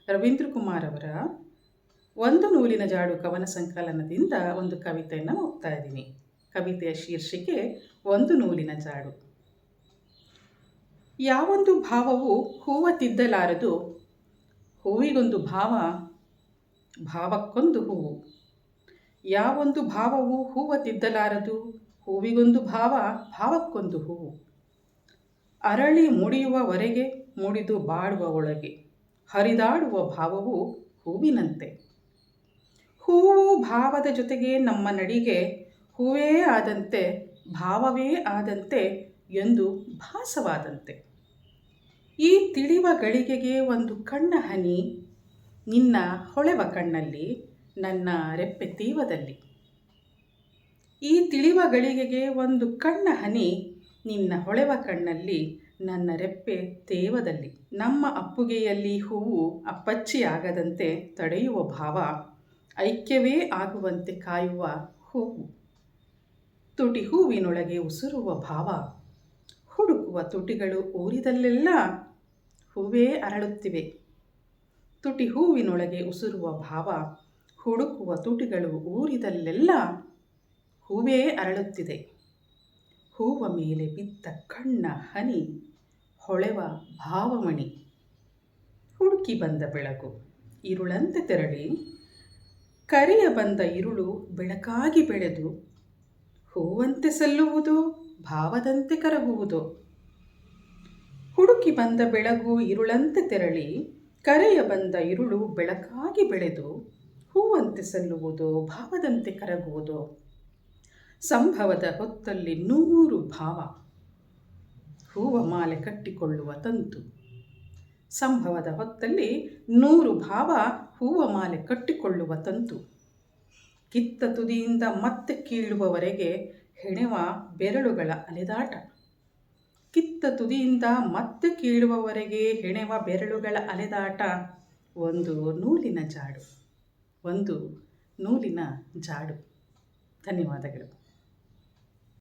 ರವೀಂದ್ರ ಕುಮಾರ್ ಅವರ ಒಂದು ನೂಲಿನ ಜಾಡು ಕವನ ಸಂಕಲನದಿಂದ ಒಂದು ಕವಿತೆಯನ್ನು ಓದ್ತಾ ಇದ್ದೀನಿ. ಕವಿತೆಯ ಶೀರ್ಷಿಕೆ ಒಂದು ನೂಲಿನ ಜಾಡು. ಯಾವೊಂದು ಭಾವವು ಹೂವ ತಿದ್ದಲಾರದು, ಹೂವಿಗೊಂದು ಭಾವ, ಭಾವಕ್ಕೊಂದು ಹೂವು. ಯಾವೊಂದು ಭಾವವು ಹೂವ ತಿದ್ದಲಾರದು, ಹೂವಿಗೊಂದು ಭಾವ, ಭಾವಕ್ಕೊಂದು ಹೂವು. ಅರಳಿ ಮುಡಿಯುವವರೆಗೆ ಮುಡಿದು ಬಾಡುವ ಒಳಗೆ ಹರಿದಾಡುವ ಭಾವವು ಹೂವಿನಂತೆ. ಹೂವು ಭಾವದ ಜೊತೆಗೆ ನಮ್ಮ ನಡಿಗೆ ಹೂವೇ ಆದಂತೆ, ಭಾವವೇ ಆದಂತೆ ಎಂದು ಭಾಸವಾದಂತೆ. ಈ ತಿಳಿವ ಗಳಿಗೆಗೆ ಒಂದು ಕಣ್ಣ ಹನಿ, ನಿನ್ನ ಹೊಳೆವ ಕಣ್ಣಲ್ಲಿ, ನನ್ನ ರೆಪ್ಪೆ ತೀವದಲ್ಲಿ. ಈ ತಿಳಿವ ಗಳಿಗೆಗೆ ಒಂದು ಕಣ್ಣ ಹನಿ, ನಿನ್ನ ಹೊಳೆವ ಕಣ್ಣಲ್ಲಿ, ನನ್ನ ರೆಪ್ಪೆ ತೇವದಲ್ಲಿ. ನಮ್ಮ ಅಪ್ಪುಗೆಯಲ್ಲಿ ಹೂವು ಅಪ್ಪಚ್ಚಿಯಾಗದಂತೆ ತಡೆಯುವ ಭಾವ, ಐಕ್ಯವೇ ಆಗುವಂತೆ ಕಾಯುವ ಹೂವು. ತುಟಿ ಹೂವಿನೊಳಗೆ ಉಸುರುವ ಭಾವ, ಹುಡುಕುವ ತುಟಿಗಳು ಊರಿದಲ್ಲೆಲ್ಲ ಹೂವೇ ಅರಳುತ್ತಿವೆ. ತುಟಿ ಹೂವಿನೊಳಗೆ ಉಸುರುವ ಭಾವ, ಹುಡುಕುವ ತುಟಿಗಳು ಊರಿದಲ್ಲೆಲ್ಲ ಹೂವೇ ಅರಳುತ್ತಿದೆ. ಹೂವ ಮೇಲೆ ಬಿದ್ದ ಕಣ್ಣ ಹನಿ, ಹೊಳೆವ ಭಾವಮಣಿ. ಹುಡುಕಿ ಬಂದ ಬೆಳಕು ಇರುಳಂತೆ ತೆರಳಿ, ಕರೆಯ ಬಂದ ಇರುಳು ಬೆಳಕಾಗಿ ಬೆಳೆದು, ಹೂವಂತೆ ಸಲ್ಲುವುದು, ಭಾವದಂತೆ ಕರಗುವುದು. ಹುಡುಕಿ ಬಂದ ಬೆಳಕು ಇರುಳಂತೆ ತೆರಳಿ, ಕರೆಯ ಬಂದ ಇರುಳು ಬೆಳಕಾಗಿ ಬೆಳೆದು, ಹೂವಂತೆ ಸಲ್ಲುವುದು, ಭಾವದಂತೆ ಕರಗುವುದು. ಸಂಭವದ ಹೊತ್ತಲ್ಲಿ 100 ಭಾವ, ಹೂವ ಮಾಲೆ ಕಟ್ಟಿಕೊಳ್ಳುವ ತಂತು. ಸಂಭವದ ಹೊತ್ತಲ್ಲಿ 100 ಭಾವ, ಹೂವ ಮಾಲೆ ಕಟ್ಟಿಕೊಳ್ಳುವ ತಂತು. ಕಿತ್ತ ತುದಿಯಿಂದ ಮತ್ತೆ ಕೀಳುವವರೆಗೆ ಹೆಣೆವ ಬೆರಳುಗಳ ಅಲೆದಾಟ. ಕಿತ್ತ ತುದಿಯಿಂದ ಮತ್ತೆ ಕೀಳುವವರೆಗೆ ಹೆಣೆವ ಬೆರಳುಗಳ ಅಲೆದಾಟ. ಒಂದು ನೂಲಿನ ಜಾಡು, ಒಂದು ನೂಲಿನ ಜಾಡು. ಧನ್ಯವಾದಗಳು.